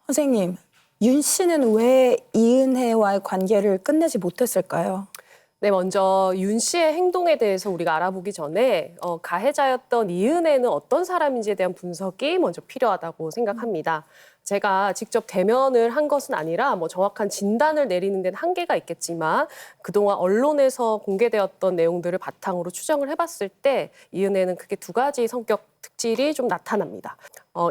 선생님, 윤 씨는 왜 이은혜와의 관계를 끝내지 못했을까요? 네, 먼저 윤 씨의 행동에 대해서 우리가 알아보기 전에 가해자였던 이은혜는 어떤 사람인지에 대한 분석이 먼저 필요하다고 생각합니다. 제가 직접 대면을 한 것은 아니라 정확한 진단을 내리는 데는 한계가 있겠지만 그동안 언론에서 공개되었던 내용들을 바탕으로 추정을 해봤을 때 이은혜는 크게 두 가지 성격 특질이 좀 나타납니다.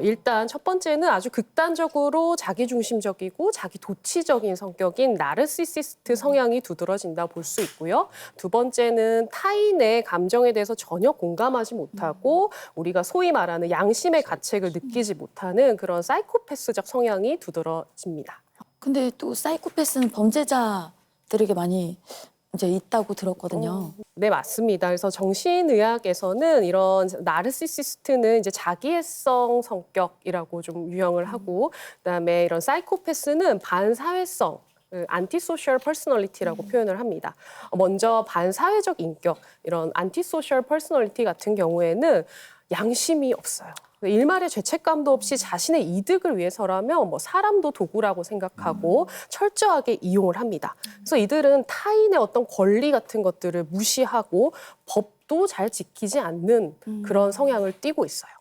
일단 첫 번째는 아주 극단적으로 자기중심적이고 자기 도취적인 성격인 나르시시스트 성향이 두드러진다 볼 수 있고요. 두 번째는 타인의 감정에 대해서 전혀 공감하지 못하고 우리가 소위 말하는 양심의 가책을 느끼지 못하는 그런 사이코패스적 성향이 두드러집니다. 근데 또 사이코패스는 범죄자들에게 많이 이제 있다고 들었거든요. 네, 맞습니다. 그래서 정신의학에서는 이런 나르시시스트는 이제 자기애성 성격이라고 좀 유형을 하고, 그다음에 이런 사이코패스는 반사회성, 안티소셜 퍼스널리티라고 표현을 합니다. 먼저 반사회적 인격, 이런 안티소셜 퍼스널리티 같은 경우에는 양심이 없어요. 일말의 죄책감도 없이 자신의 이득을 위해서라면 사람도 도구라고 생각하고 철저하게 이용을 합니다. 그래서 이들은 타인의 어떤 권리 같은 것들을 무시하고 법도 잘 지키지 않는 그런 성향을 띠고 있어요.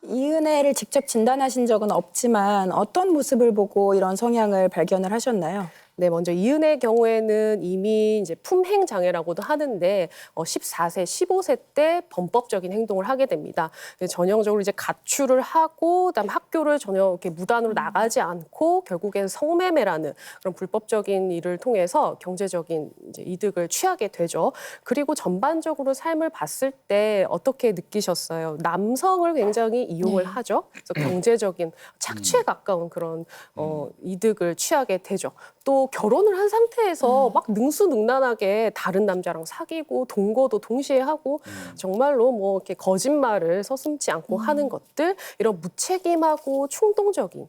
이은혜를 직접 진단하신 적은 없지만 어떤 모습을 보고 이런 성향을 발견을 하셨나요? 네, 먼저 이은혜의 경우에는 이미 이제 품행 장애라고도 하는데 14세, 15세 때 범법적인 행동을 하게 됩니다. 전형적으로 이제 가출을 하고 그다음 학교를 전혀 이렇게 무단으로 나가지 않고 결국엔 성매매라는 그런 불법적인 일을 통해서 경제적인 이제 이득을 취하게 되죠. 그리고 전반적으로 삶을 봤을 때 어떻게 느끼셨어요? 남성을 굉장히 이용을 하죠. 그래서 경제적인 착취에 가까운 그런 이득을 취하게 되죠. 또 결혼을 한 상태에서 막 능수능란하게 다른 남자랑 사귀고 동거도 동시에 하고 정말로 이렇게 거짓말을 서슴지 않고 하는 것들, 이런 무책임하고 충동적인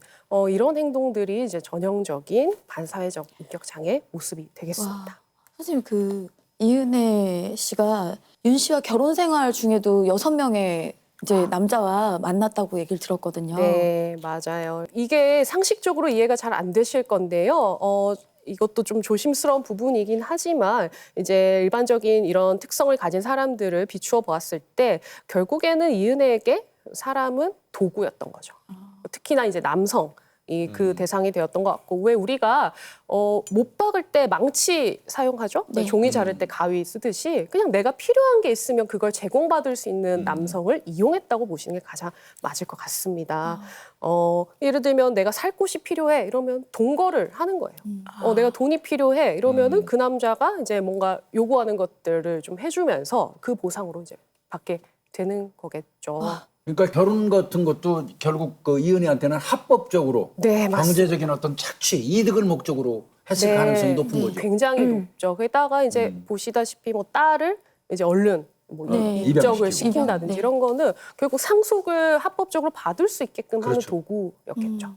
이런 행동들이 이제 전형적인 반사회적 인격 장애 모습이 되겠습니다. 선생님, 그 이은혜 씨가 윤 씨와 결혼 생활 중에도 6명의 이제 남자와 만났다고 얘기를 들었거든요. 네, 맞아요. 이게 상식적으로 이해가 잘 안 되실 건데요. 이것도 좀 조심스러운 부분이긴 하지만 이제 일반적인 이런 특성을 가진 사람들을 비추어 보았을 때 결국에는 이은혜에게 사람은 도구였던 거죠. 특히나 이제 남성. 그 대상이 되었던 것 같고, 왜 우리가 못 박을 때 망치 사용하죠? 네. 종이 자를 때 가위 쓰듯이 그냥 내가 필요한 게 있으면 그걸 제공받을 수 있는 남성을 이용했다고 보시는 게 가장 맞을 것 같습니다. 예를 들면 내가 살 곳이 필요해 이러면 동거를 하는 거예요. 내가 돈이 필요해 이러면은 그 남자가 이제 뭔가 요구하는 것들을 좀 해주면서 그 보상으로 이제 받게 되는 거겠죠. 그러니까 결혼 같은 것도 결국 그 이은혜한테는 합법적으로 네, 맞습니다. 경제적인 어떤 착취, 이득을 목적으로 했을 가능성이 높은 거죠. 굉장히 높죠. 게다가 이제 보시다시피 딸을 이제 얼른 네. 입적을 입양시키고. 시킨다든지 네. 이런 거는 결국 상속을 합법적으로 받을 수 있게끔 하는 그렇죠. 도구였겠죠.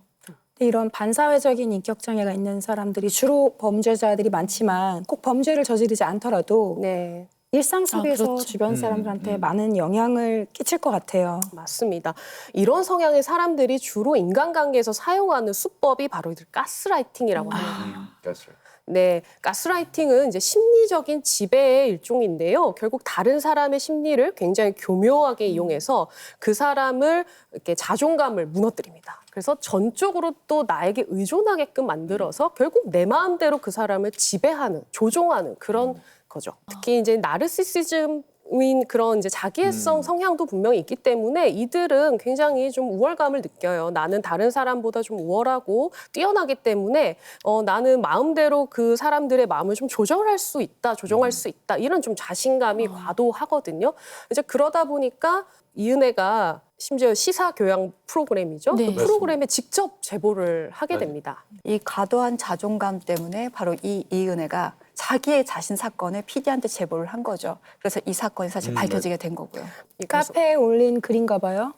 이런 반사회적인 인격 장애가 있는 사람들이 주로 범죄자들이 많지만 꼭 범죄를 저지르지 않더라도 네. 일상 속에서 그렇죠. 주변 사람들한테 많은 영향을 끼칠 것 같아요. 맞습니다. 이런 성향의 사람들이 주로 인간관계에서 사용하는 수법이 바로 이들 가스라이팅이라고 합니다. 그렇죠. 네, 가스라이팅은 이제 심리적인 지배의 일종인데요. 결국 다른 사람의 심리를 굉장히 교묘하게 이용해서 그 사람을 이렇게 자존감을 무너뜨립니다. 그래서 전적으로 또 나에게 의존하게끔 만들어서 결국 내 마음대로 그 사람을 지배하는, 조종하는 그런 거죠. 특히 이제 나르시시즘인 그런 이제 자기애성 성향도 분명히 있기 때문에 이들은 굉장히 좀 우월감을 느껴요. 나는 다른 사람보다 좀 우월하고 뛰어나기 때문에 나는 마음대로 그 사람들의 마음을 좀 조절할 수 있다, 조종할 수 있다. 이런 좀 자신감이 과도하거든요. 이제 그러다 보니까 이은혜가 심지어 시사 교양 프로그램이죠. 네. 그 프로그램에 직접 제보를 하게 됩니다. 이 과도한 자존감 때문에 바로 이 이은혜가 자기의 자신 사건을 PD한테 제보를 한 거죠. 그래서 이 사건이 사실 밝혀지게 된 거고요. 카페에 올린 글인가 봐요.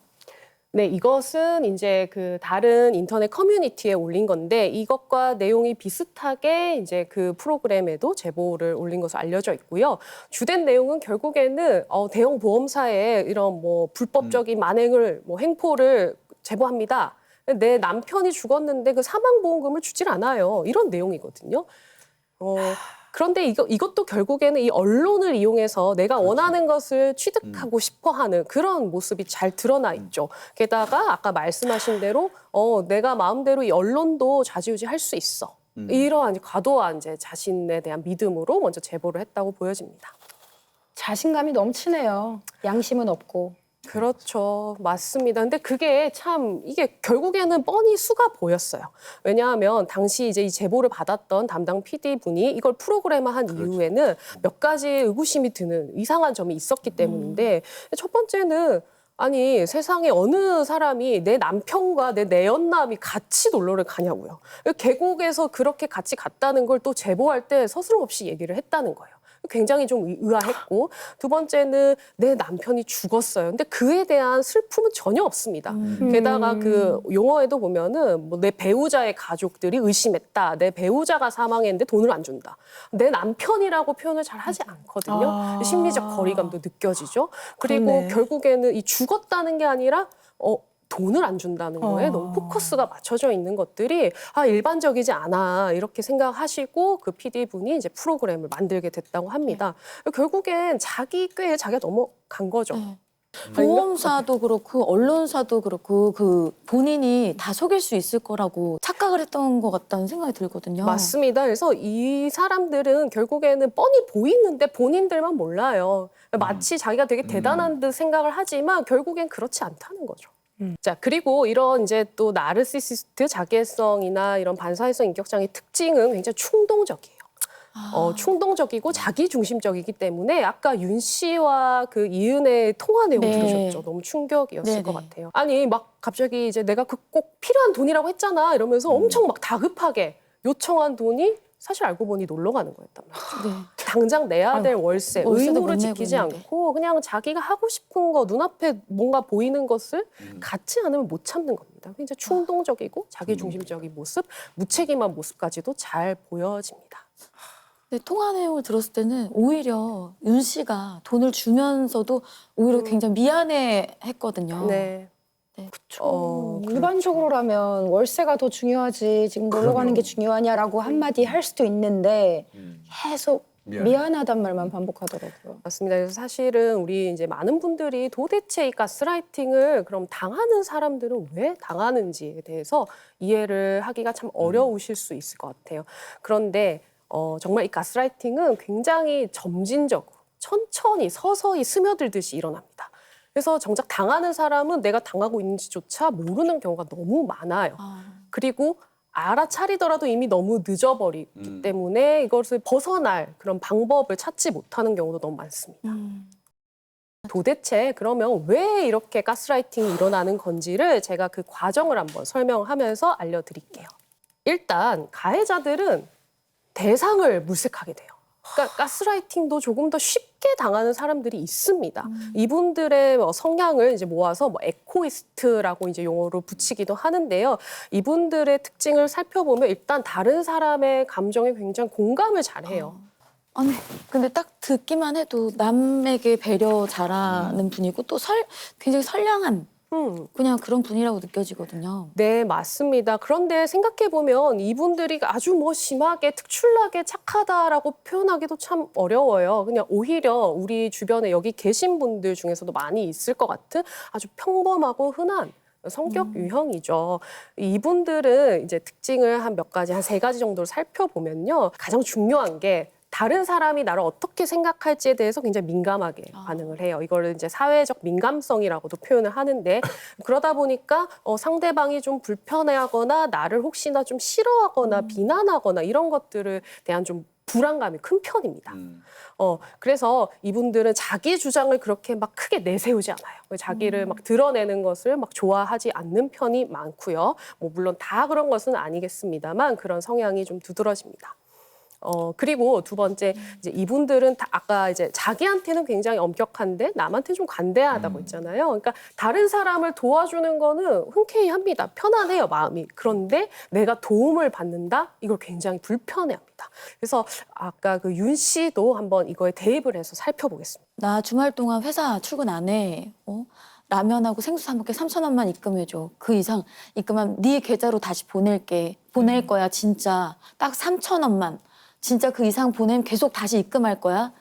네, 이것은 이제 그 다른 인터넷 커뮤니티에 올린 건데 이것과 내용이 비슷하게 이제 그 프로그램에도 제보를 올린 것으로 알려져 있고요. 주된 내용은 결국에는 대형 보험사에 이런 불법적인 만행을 행포를 제보합니다. 내 남편이 죽었는데 그 사망보험금을 주질 않아요. 이런 내용이거든요. 그런데 이것도 결국에는 이 언론을 이용해서 내가 원하는 것을 취득하고 싶어하는 그런 모습이 잘 드러나 있죠. 게다가 아까 말씀하신 대로 내가 마음대로 이 언론도 좌지우지할 수 있어. 이러한 과도한 이제 자신에 대한 믿음으로 먼저 제보를 했다고 보여집니다. 자신감이 넘치네요. 양심은 없고. 그렇죠. 맞습니다. 근데 그게 참 이게 결국에는 뻔히 수가 보였어요. 왜냐하면 당시 이제 이 제보를 받았던 담당 PD분이 이걸 프로그램화한 이후에는 몇 가지 의구심이 드는 이상한 점이 있었기 때문인데 첫 번째는 아니 세상에 어느 사람이 내 남편과 내 내연남이 같이 놀러를 가냐고요. 계곡에서 그렇게 같이 갔다는 걸 또 제보할 때 서스럼없이 얘기를 했다는 거예요. 굉장히 좀 의아했고 두 번째는 내 남편이 죽었어요. 근데 그에 대한 슬픔은 전혀 없습니다. 게다가 그 용어에도 보면은 뭐 내 배우자의 가족들이 의심했다. 내 배우자가 사망했는데 돈을 안 준다. 내 남편이라고 표현을 잘 하지 않거든요. 심리적 거리감도 느껴지죠. 그리고 그렇네. 결국에는 이 죽었다는 게 아니라 돈을 안 준다는 거에 너무 포커스가 맞춰져 있는 것들이 일반적이지 않아 이렇게 생각하시고 그 PD분이 이제 프로그램을 만들게 됐다고 합니다. 결국엔 자기 꾀에 자기가 넘어간 거죠. 네. 보험사도 그렇고 언론사도 그렇고 그 본인이 다 속일 수 있을 거라고 착각을 했던 것 같다는 생각이 들거든요. 맞습니다. 그래서 이 사람들은 결국에는 뻔히 보이는데 본인들만 몰라요. 마치 자기가 되게 대단한 듯 생각을 하지만 결국엔 그렇지 않다는 거죠. 자, 그리고 이런 이제 또 나르시시스트 자기애성이나 이런 반사회성 인격장애 특징은 굉장히 충동적이에요. 충동적이고 자기중심적이기 때문에 아까 윤 씨와 그 이은혜의 통화 내용 네. 들으셨죠? 너무 충격이었을 네네. 것 같아요. 아니 막 갑자기 이제 내가 그 꼭 필요한 돈이라고 했잖아 이러면서 엄청 막 다급하게 요청한 돈이 사실 알고 보니 놀러 가는 거였단 말이죠. 네. 당장 내야 될 월세, 월세도 의무를 못 내고 지키지 있는데. 않고 그냥 자기가 하고 싶은 거 눈앞에 뭔가 보이는 것을 갖지 않으면 못 참는 겁니다. 굉장히 충동적이고 자기중심적인 모습, 무책임한 모습까지도 잘 보여집니다. 근데 통화 내용을 들었을 때는 오히려 윤 씨가 돈을 주면서도 오히려 굉장히 미안해 했거든요. 네. 일반적으로라면 월세가 더 중요하지 지금 놀러 가는 게 중요하냐라고 한마디 할 수도 있는데 계속 미안하단 말만 반복하더라고요. 맞습니다. 그래서 사실은 우리 이제 많은 분들이 도대체 이 가스라이팅을 그럼 당하는 사람들은 왜 당하는지에 대해서 이해를 하기가 참 어려우실 수 있을 것 같아요. 그런데 정말 이 가스라이팅은 굉장히 점진적으로 천천히 서서히 스며들듯이 일어납니다. 그래서 정작 당하는 사람은 내가 당하고 있는지조차 모르는 경우가 너무 많아요. 그리고 알아차리더라도 이미 너무 늦어버리기 때문에 이것을 벗어날 그런 방법을 찾지 못하는 경우도 너무 많습니다. 도대체 그러면 왜 이렇게 가스라이팅이 일어나는 건지를 제가 그 과정을 한번 설명하면서 알려드릴게요. 일단 가해자들은 대상을 물색하게 돼요. 그러니까 가스라이팅도 조금 더 쉽게 당하는 사람들이 있습니다. 이분들의 성향을 이제 모아서 에코이스트라고 이제 용어로 붙이기도 하는데요. 이분들의 특징을 살펴보면 일단 다른 사람의 감정에 굉장히 공감을 잘해요. 아니 근데 딱 듣기만 해도 남에게 배려 잘하는 분이고 또 굉장히 선량한 그냥 그런 분이라고 느껴지거든요. 네, 맞습니다. 그런데 생각해보면 이분들이 아주 심하게 특출나게 착하다라고 표현하기도 참 어려워요. 그냥 오히려 우리 주변에 여기 계신 분들 중에서도 많이 있을 것 같은 아주 평범하고 흔한 성격 유형이죠. 이분들은 이제 특징을 한 몇 가지, 한 3가지 정도를 살펴보면요. 가장 중요한 게 다른 사람이 나를 어떻게 생각할지에 대해서 굉장히 민감하게 반응을 해요. 이거를 이제 사회적 민감성이라고도 표현을 하는데 그러다 보니까 상대방이 좀 불편해하거나 나를 혹시나 좀 싫어하거나 비난하거나 이런 것들에 대한 좀 불안감이 큰 편입니다. 그래서 이분들은 자기 주장을 그렇게 막 크게 내세우지 않아요. 자기를 막 드러내는 것을 막 좋아하지 않는 편이 많고요. 물론 다 그런 것은 아니겠습니다만 그런 성향이 좀 두드러집니다. 그리고 두 번째, 이제 이분들은 아까 이제 자기한테는 굉장히 엄격한데 남한테 좀 관대하다고 했잖아요. 그러니까 다른 사람을 도와주는 거는 흔쾌히 합니다. 편안해요, 마음이. 그런데 내가 도움을 받는다? 이걸 굉장히 불편해합니다. 그래서 아까 그 윤 씨도 한번 이거에 대입을 해서 살펴보겠습니다. 나 주말 동안 회사 출근 안 해. 라면하고 생수 사 먹게 3,000원만 입금해줘. 그 이상 입금하면 네 계좌로 다시 보낼게. 보낼 거야 진짜. 딱 3,000원만. 진짜 그 이상 보내면 계속 다시 입금할 거야.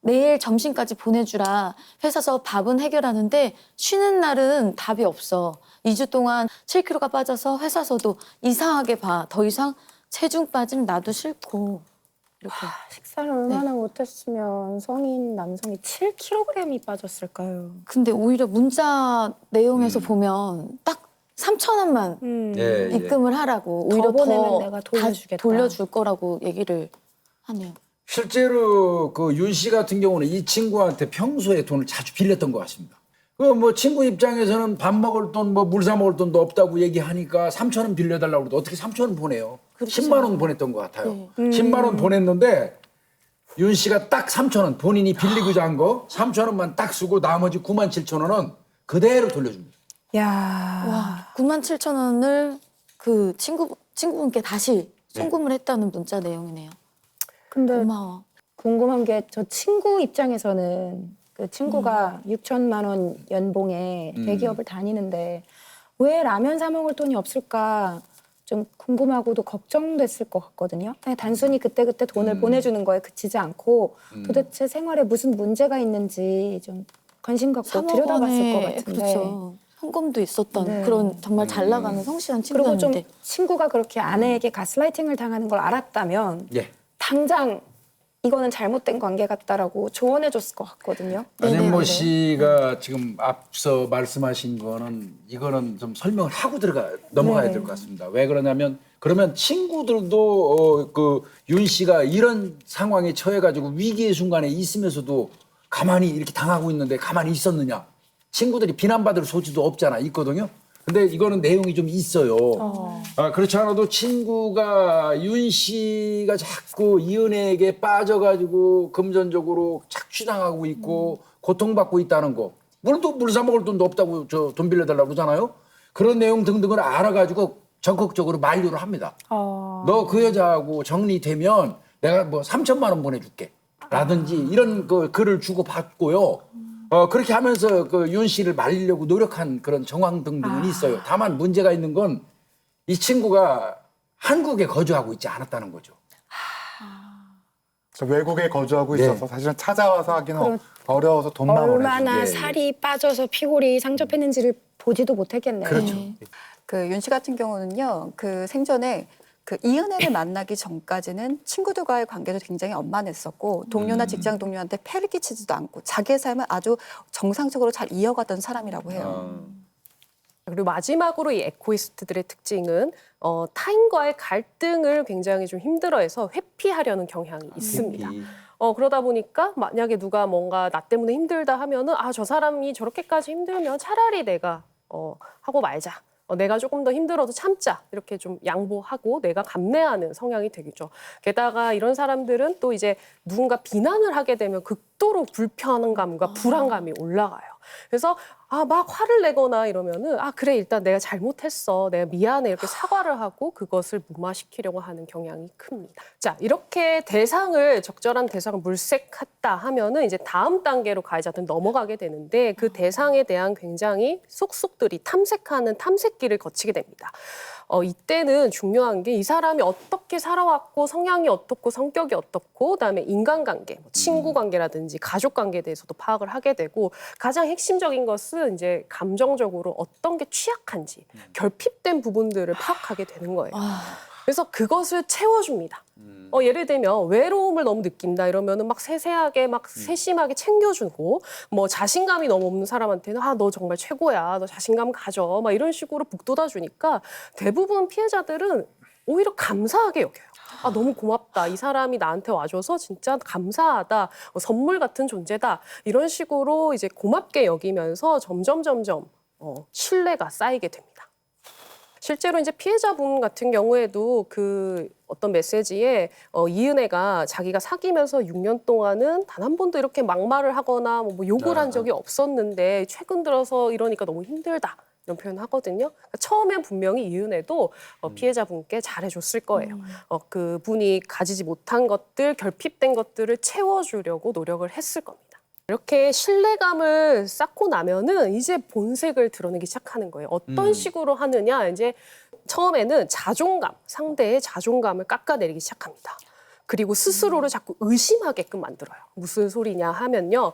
내일 점심까지 보내주라. 회사에서 밥은 해결하는데 쉬는 날은 답이 없어. 2주 동안 7kg가 빠져서 회사에서도 이상하게 봐. 더 이상 체중 빠지면 나도 싫고. 이렇게. 식사를 얼마나 못했으면 성인 남성이 7kg이 빠졌을까요? 근데 오히려 문자 내용에서 보면 딱 3,000원만 예, 예. 입금을 하라고. 더 오히려 보내면 더 내가 다 돌려주겠다. 돌려줄 거라고 얘기를 하네요. 실제로 그 윤 씨 같은 경우는 이 친구한테 평소에 돈을 자주 빌렸던 것 같습니다. 그 뭐 친구 입장에서는 밥 먹을 돈, 뭐 물 사 먹을 돈도 없다고 얘기하니까 3,000원 빌려달라고 그러도 어떻게 3,000원 보내요? 그렇죠. 10만 원 보냈던 것 같아요. 네. 10만 원 보냈는데 윤 씨가 딱 3,000원 본인이 빌리고자 한 거 3,000원만 딱 쓰고 나머지 97,000원은 그대로 돌려줍니다. 야, 와, 97,000원을 그 친구분께 다시 송금을 했다는 문자 내용이네요. 근데 고마워. 궁금한 게 저 친구 입장에서는 그 친구가 6천만 원 연봉에 대기업을 다니는데 왜 라면 사 먹을 돈이 없을까 좀 궁금하고도 걱정됐을 것 같거든요. 그냥 단순히 그때그때 돈을 보내주는 거에 그치지 않고 도대체 생활에 무슨 문제가 있는지 좀 관심 갖고 들여다봤을 것 같은데. 그렇죠. 현금도 있었던 네. 그런 정말 잘 나가는 성실한 그리고 좀 친구였는데. 친구가 그렇게 아내에게 가스라이팅을 당하는 걸 알았다면 예. 당장 이거는 잘못된 관계 같다라고 조언해줬을 것 같거든요. 안현모 씨가 지금 앞서 말씀하신 거는 이거는 좀 설명을 하고 넘어가야 될 것 같습니다. 왜 그러냐면 그러면 친구들도 그 윤 씨가 이런 상황에 처해가지고 위기의 순간에 있으면서도 가만히 이렇게 당하고 있는데 가만히 있었느냐? 친구들이 비난받을 소지도 없잖아, 있거든요. 근데 이거는 내용이 좀 있어요. 그렇지 않아도 친구가 윤 씨가 자꾸 이은혜에게 빠져가지고 금전적으로 착취당하고 있고 고통받고 있다는 거. 물 사 먹을 돈도 없다고 돈 빌려달라고 그러잖아요. 그런 내용 등등을 알아가지고 적극적으로 만류를 합니다. 너 그 여자하고 정리되면 내가 뭐 3,000만 원 보내줄게. 라든지 이런 그 글을 주고 받고요. 그렇게 하면서 그 윤 씨를 말리려고 노력한 그런 정황 등등은 있어요. 다만 문제가 있는 건 이 친구가 한국에 거주하고 있지 않았다는 거죠. 외국에 거주하고 네. 있어서 사실은 찾아와서 하기는 어려워서 돈만 얼마나 보내주고. 예, 예. 살이 빠져서 피골이 상접했는지를 보지도 못했겠네요. 그렇죠. 그 윤 씨 같은 경우는요, 그 생전에 그 이은혜를 만나기 전까지는 친구들과의 관계도 굉장히 원만했었고 동료나 직장 동료한테 폐를 끼치지도 않고 자기의 삶을 아주 정상적으로 잘 이어가던 사람이라고 해요. 그리고 마지막으로 이 에코이스트들의 특징은 타인과의 갈등을 굉장히 좀 힘들어해서 회피하려는 경향이 있습니다. 그러다 보니까 만약에 누가 뭔가 나 때문에 힘들다 하면은 저 사람이 저렇게까지 힘들면 차라리 내가 하고 말자. 내가 조금 더 힘들어도 참자 이렇게 좀 양보하고 내가 감내하는 성향이 되겠죠. 게다가 이런 사람들은 또 이제 누군가 비난을 하게 되면 극도로 불편감과 불안감이 올라가요. 그래서 막 화를 내거나 이러면은 그래 일단 내가 잘못했어 내가 미안해 이렇게 사과를 하고 그것을 무마시키려고 하는 경향이 큽니다. 자 이렇게 적절한 대상을 물색했다 하면은 이제 다음 단계로 가해자들은 넘어가게 되는데 그 대상에 대한 굉장히 속속들이 탐색하는 탐색기를 거치게 됩니다. 이때는 중요한 게 이 사람이 어떻게 살아왔고 성향이 어떻고 성격이 어떻고 그다음에 인간관계, 친구 관계라든지 가족 관계에 대해서도 파악을 하게 되고 가장 핵심적인 것은 이제 감정적으로 어떤 게 취약한지 결핍된 부분들을 파악하게 되는 거예요. 그래서 그것을 채워줍니다. 예를 들면 외로움을 너무 느낀다 이러면은 막 세세하게 막 세심하게 챙겨주고 뭐 자신감이 너무 없는 사람한테는 너 정말 최고야 너 자신감 가져 막 이런 식으로 북돋아 주니까 대부분 피해자들은 오히려 감사하게 여겨요. 너무 고맙다. 이 사람이 나한테 와줘서 진짜 감사하다. 선물 같은 존재다. 이런 식으로 이제 고맙게 여기면서 점점 신뢰가 쌓이게 됩니다. 실제로 이제 피해자분 같은 경우에도 그 어떤 메시지에 이은혜가 자기가 사귀면서 6년 동안은 단 한 번도 이렇게 막말을 하거나 뭐 욕을 한 적이 없었는데 최근 들어서 이러니까 너무 힘들다. 이런 표현을 하거든요. 그러니까 처음엔 분명히 이은혜도 피해자분께 잘해줬을 거예요. 그분이 가지지 못한 것들, 결핍된 것들을 채워주려고 노력을 했을 겁니다. 이렇게 신뢰감을 쌓고 나면은 이제 본색을 드러내기 시작하는 거예요. 어떤 식으로 하느냐, 이제 처음에는 자존감, 상대의 자존감을 깎아내리기 시작합니다. 그리고 스스로를 자꾸 의심하게끔 만들어요. 무슨 소리냐 하면요.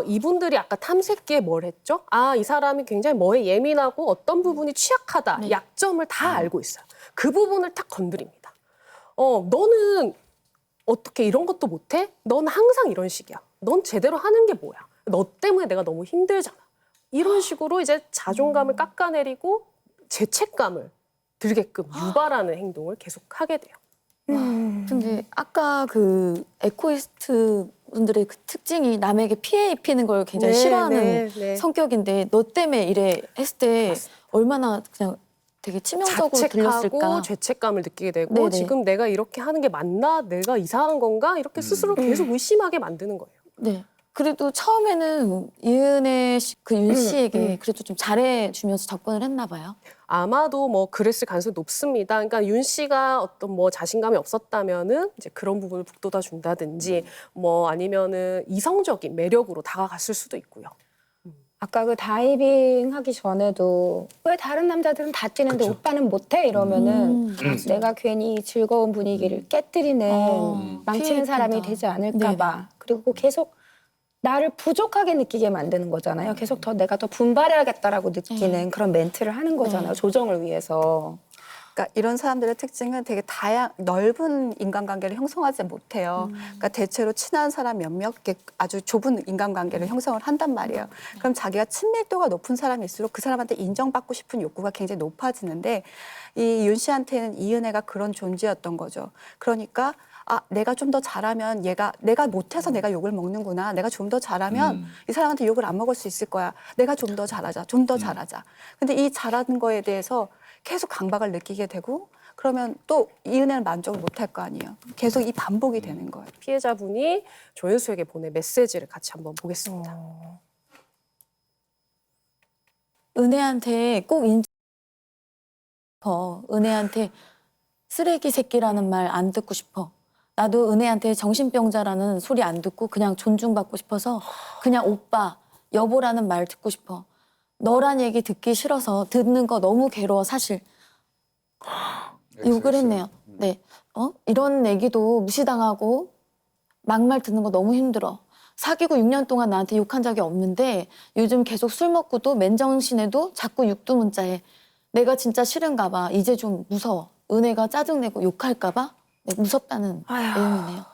이분들이 아까 탐색기에 뭘 했죠? 아, 이 사람이 굉장히 뭐에 예민하고 어떤 부분이 취약하다. 네. 약점을 다 알고 있어요. 그 부분을 탁 건드립니다. 너는 어떻게 이런 것도 못해? 넌 항상 이런 식이야. 넌 제대로 하는 게 뭐야? 너 때문에 내가 너무 힘들잖아. 이런 식으로 이제 자존감을 깎아내리고 죄책감을 들게끔 유발하는 행동을 계속 하게 돼요. 근데 아까 그 에코이스트 분들의 그 특징이 남에게 피해 입히는 걸 굉장히 네, 싫어하는 네. 성격인데 너 때문에 이래 했을 때 얼마나 그냥 되게 치명적으로 자책하고 들렸을까. 죄책감을 느끼게 되고 네네. 지금 내가 이렇게 하는 게 맞나? 내가 이상한 건가? 이렇게 스스로 계속 의심하게 만드는 거예요. 네. 그래도 처음에는 이은혜 씨, 그 윤 씨에게 그래도 좀 잘해주면서 접근을 했나 봐요. 아마도 뭐 그랬을 가능성이 높습니다. 그러니까 윤 씨가 어떤 뭐 자신감이 없었다면은 이제 그런 부분을 북돋아 준다든지 뭐 아니면은 이성적인 매력으로 다가갔을 수도 있고요. 아까 그 다이빙 하기 전에도 왜 다른 남자들은 다 뛰는데 오빠는 못해? 이러면은 내가 괜히 즐거운 분위기를 깨뜨리는 망치는 피해 사람이 입힌다. 되지 않을까 봐. 그리고 계속 나를 부족하게 느끼게 만드는 거잖아요. 계속 내가 더 분발해야겠다라고 느끼는 그런 멘트를 하는 거잖아요. 조정을 위해서. 그러니까 이런 사람들의 특징은 되게 넓은 인간관계를 형성하지 못해요. 그러니까 대체로 친한 사람 몇몇 개 아주 좁은 인간관계를 형성을 한단 말이에요. 그럼 자기가 친밀도가 높은 사람일수록 그 사람한테 인정받고 싶은 욕구가 굉장히 높아지는데 이 윤 씨한테는 이은혜가 그런 존재였던 거죠. 그러니까 내가 좀 더 잘하면 내가 못해서 내가 욕을 먹는구나. 내가 좀 더 잘하면 이 사람한테 욕을 안 먹을 수 있을 거야. 내가 좀 더 잘하자. 좀 더 잘하자. 근데 이 잘하는 거에 대해서 계속 강박을 느끼게 되고 그러면 또 이은혜는 만족을 못 할 거 아니에요. 계속 이 반복이 되는 거예요. 피해자분이 조연수에게 보낸 메시지를 같이 한번 보겠습니다. 은혜한테 꼭 은혜한테 쓰레기 새끼라는 말 안 듣고 싶어. 나도 은혜한테 정신병자라는 소리 안 듣고 그냥 존중받고 싶어서 그냥 오빠, 여보라는 말 듣고 싶어. 너란 얘기 듣기 싫어서 듣는 거 너무 괴로워 사실. 욕을 했네요. 네, 이런 얘기도 무시당하고 막말 듣는 거 너무 힘들어. 사귀고 6년 동안 나한테 욕한 적이 없는데 요즘 계속 술 먹고도 맨정신에도 자꾸 육두문자해. 내가 진짜 싫은가 봐. 이제 좀 무서워. 은혜가 짜증내고 욕할까 봐 무섭다는 내용이네요.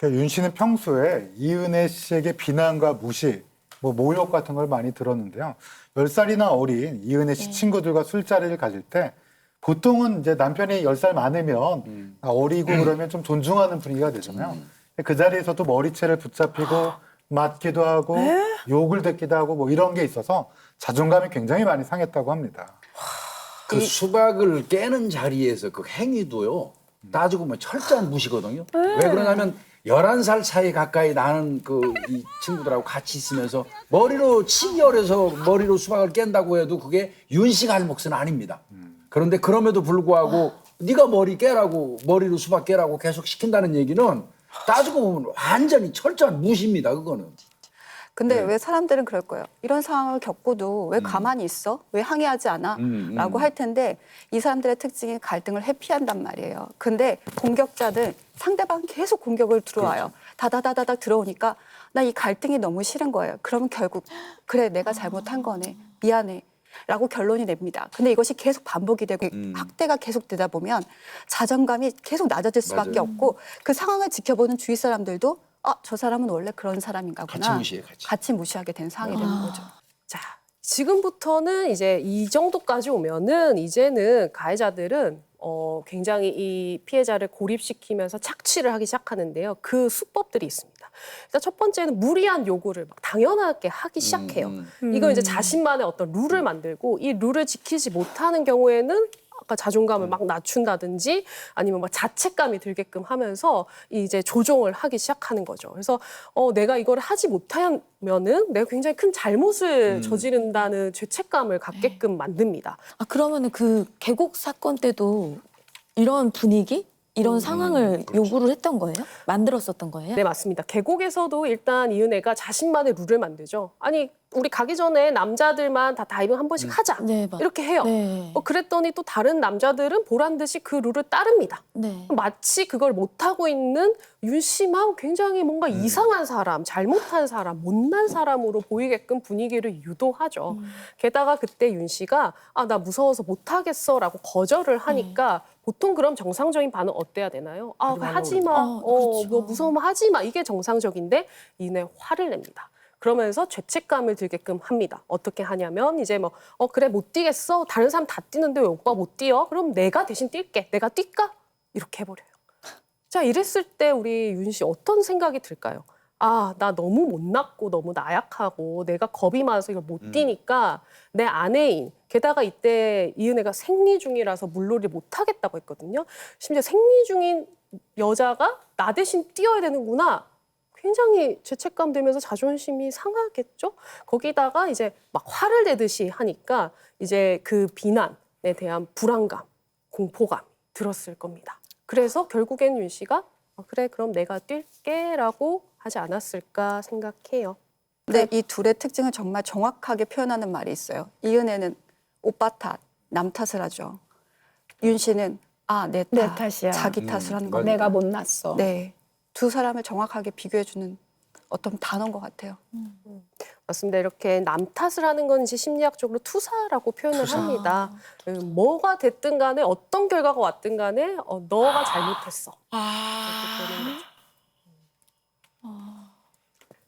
윤 씨는 평소에 이은혜 씨에게 비난과 무시, 모욕 같은 걸 많이 들었는데요. 10살이나 어린 이은혜 씨 친구들과 술자리를 가질 때 보통은 이제 남편이 10살 많으면 어리고 그러면 좀 존중하는 분위기가 되잖아요. 그 자리에서도 머리채를 붙잡히고 맞기도 하고 욕을 듣기도 하고 이런 게 있어서 자존감이 굉장히 많이 상했다고 합니다. 그 수박을 깨는 자리에서 그 행위도요. 따지고 보면 철저한 무시거든요. 왜 그러냐면 11살 차이 가까이 나는 이 친구들하고 같이 있으면서 머리로 치기 어려서 머리로 수박을 깬다고 해도 그게 윤 씨가 할 몫은 아닙니다. 그런데 그럼에도 불구하고 네가 머리로 수박 깨라고 계속 시킨다는 얘기는 따지고 보면 완전히 철저한 무시입니다. 그거는. 근데 왜 사람들은 그럴 거예요. 이런 상황을 겪고도 왜 가만히 있어? 왜 항의하지 않아? 라고 할 텐데 이 사람들의 특징이 갈등을 회피한단 말이에요. 근데 공격자는 상대방 계속 공격을 들어와요. 다다다다닥 들어오니까 나 이 갈등이 너무 싫은 거예요. 그러면 결국 그래 내가 잘못한 거네. 미안해. 라고 결론이 냅니다. 근데 이것이 계속 반복이 되고 학대가 계속되다 보면 자존감이 계속 낮아질 수밖에 맞아요. 없고 그 상황을 지켜보는 주위 사람들도 저 사람은 원래 그런 사람인가 보나. 같이 무시해, 같이. 무시하게 된 상황이 되는 거죠. 자, 지금부터는 이제 이 정도까지 오면은 이제는 가해자들은 굉장히 이 피해자를 고립시키면서 착취를 하기 시작하는데요. 그 수법들이 있습니다. 일단 첫 번째는 무리한 요구를 막 당연하게 하기 시작해요. 이건 이제 자신만의 어떤 룰을 만들고 이 룰을 지키지 못하는 경우에는 아까 자존감을 막 낮춘다든지 아니면 막 자책감이 들게끔 하면서 이제 조종을 하기 시작하는 거죠. 그래서 내가 이걸 하지 못하면은 내가 굉장히 큰 잘못을 저지른다는 죄책감을 갖게끔 만듭니다. 그러면은 그 계곡 사건 때도 이런 분위기? 이런 상황을 요구를 했던 거예요? 만들었었던 거예요? 네, 맞습니다. 계곡에서도 일단 이은혜가 자신만의 룰을 만들죠. 아니, 우리 가기 전에 남자들만 다 다이빙 한 번씩 하자. 네, 이렇게 해요. 네. 그랬더니 또 다른 남자들은 보란 듯이 그 룰을 따릅니다. 네. 마치 그걸 못하고 있는 윤 씨만 굉장히 뭔가 이상한 사람, 잘못한 사람, 못난 사람으로 보이게끔 분위기를 유도하죠. 게다가 그때 윤 씨가 나 무서워서 못하겠어라고 거절을 하니까 보통 그럼 정상적인 반응 어때야 되나요? 하지 마. 그렇죠. 너 무서우면 하지 마. 이게 정상적인데 이내 화를 냅니다. 그러면서 죄책감을 들게끔 합니다. 어떻게 하냐면 이제 그래 못 뛰겠어. 다른 사람 다 뛰는데 왜 오빠 못 뛰어? 그럼 내가 대신 뛸게. 내가 뛸까? 이렇게 해버려요. 자, 이랬을 때 우리 윤 씨 어떤 생각이 들까요? 나 너무 못났고 너무 나약하고 내가 겁이 많아서 이걸 못 뛰니까 내 아내인, 게다가 이때 이은혜가 생리 중이라서 물놀이를 못 하겠다고 했거든요. 심지어 생리 중인 여자가 나 대신 뛰어야 되는구나. 굉장히 죄책감 들면서 자존심이 상하겠죠? 거기다가 이제 막 화를 내듯이 하니까 이제 그 비난에 대한 불안감, 공포감 들었을 겁니다. 그래서 결국엔 윤 씨가 그래 그럼 내가 뛸게라고 하지 않았을까 생각해요. 근데 이 둘의 특징을 정말 정확하게 표현하는 말이 있어요. 이은혜는 오빠 탓, 남 탓을 하죠. 윤 씨는 내 내 탓이야. 자기 탓을 하는 맞아요. 겁니다. 내가 못났어. 네, 두 사람을 정확하게 비교해주는 어떤 단어인 것 같아요. 맞습니다. 이렇게 남 탓을 하는 건 이제 심리학적으로 투사라고 표현을 합니다. 뭐가 됐든 간에 어떤 결과가 왔든 간에 너가 잘못했어. 이렇게 보는 거죠.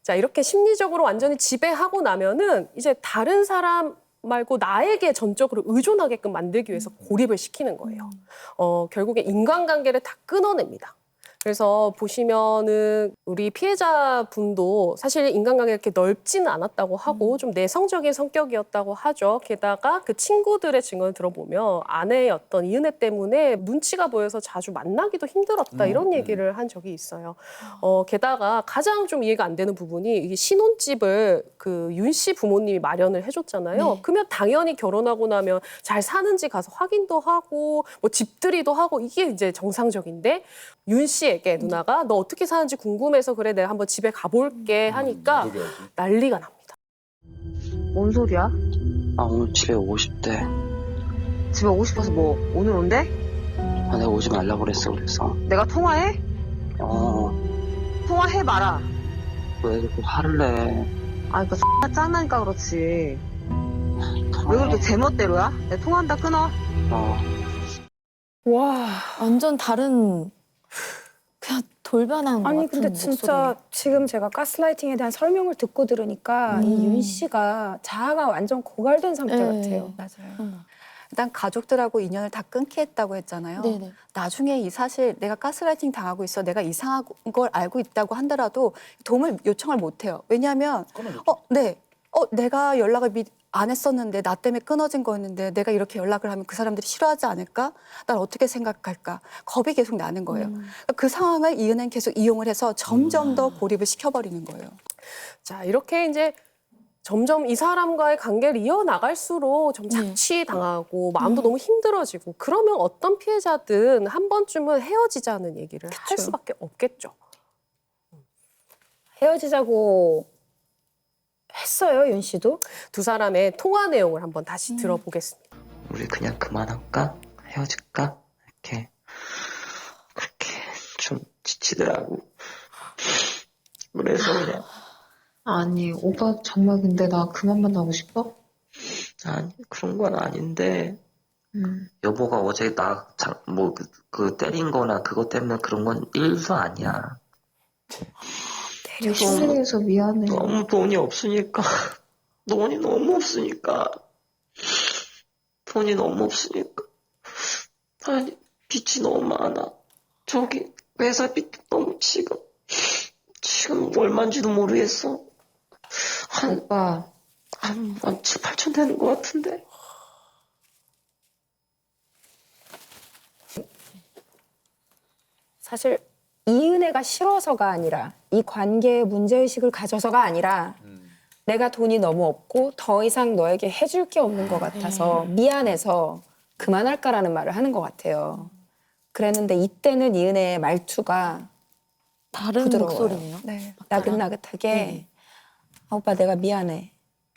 자, 이렇게 심리적으로 완전히 지배하고 나면은 이제 다른 사람 말고 나에게 전적으로 의존하게끔 만들기 위해서 고립을 시키는 거예요. 결국에 인간관계를 다 끊어냅니다. 그래서 보시면은 우리 피해자분도 사실 인간관계가 이렇게 넓지는 않았다고 하고 좀 내성적인 성격이었다고 하죠. 게다가 그 친구들의 증언을 들어보면 아내의 어떤 이은혜 때문에 눈치가 보여서 자주 만나기도 힘들었다 이런 얘기를 한 적이 있어요. 게다가 가장 좀 이해가 안 되는 부분이 이게 신혼집을 그 윤 씨 부모님이 마련을 해줬잖아요. 그러면 당연히 결혼하고 나면 잘 사는지 가서 확인도 하고 뭐 집들이도 하고 이게 이제 정상적인데 윤 씨에게 누나가 너 어떻게 사는지 궁금해서 그래 내가 한번 집에 가볼게 하니까 그러게야지. 난리가 납니다. 뭔 소리야? 오늘 집에 오고 싶대. 집에 오고 싶어서 뭐 오늘 온대? 내가 오지 말라고 그랬어, 그래서. 내가 통화해? 통화해 마라. 왜 그렇게 화를 내? 그러니까 짱나니까 그렇지. 왜 그렇게 제멋대로야? 내가 통화한다 끊어. 와. 완전 다른 그냥 돌변한 것 아니 같은 근데 진짜 목소리. 지금 제가 가스라이팅에 대한 설명을 듣고 들으니까 이 윤 씨가 자아가 완전 고갈된 상태 네. 같아요. 맞아요. 일단 가족들하고 인연을 다 끊게 했다고 했잖아요. 네네. 나중에 이 사실 내가 가스라이팅 당하고 있어, 내가 이상한 걸 알고 있다고 하더라도 도움을 요청을 못 해요. 왜냐하면 내가 연락을 안 했었는데 나 때문에 끊어진 거였는데 내가 이렇게 연락을 하면 그 사람들이 싫어하지 않을까? 날 어떻게 생각할까? 겁이 계속 나는 거예요. 그 상황을 이은혜는 계속 이용을 해서 점점 더 고립을 시켜버리는 거예요. 자, 이렇게 이제 점점 이 사람과의 관계를 이어나갈수록 좀 착취당하고 마음도 너무 힘들어지고 그러면 어떤 피해자든 한 번쯤은 헤어지자는 얘기를 할 수밖에 없겠죠. 헤어지자고 했어요, 윤 씨도? 두 사람의 통화 내용을 한번 다시 들어보겠습니다. 우리 그냥 그만할까? 헤어질까? 이렇게. 그렇게 좀 지치더라고. 그래서 그냥. 아니, 오빠 정말 근데 나 그만 만나고 싶어? 아니, 그런 건 아닌데. 여보가 어제 그 때린 거나 그것 때문에 그런 건 1도 아니야. 실수해서 미안해. 너무 돈이 없으니까. 돈이 너무 없으니까. 아니, 빚이 너무 많아. 저기, 회사 빚 너무 지금 얼마인지도 모르겠어. 오빠, 한 7, 8천 되는 것 같은데. 사실 이은혜가 싫어서가 아니라 이 관계에 문제의식을 가져서가 아니라 내가 돈이 너무 없고 더 이상 너에게 해줄 게 없는 것 같아서 미안해서 그만할까라는 말을 하는 것 같아요. 그랬는데 이때는 이은혜의 말투가 다른 부드러워요. 목소리네요. 네. 나긋나긋하게 네. 아, 오빠 내가 미안해.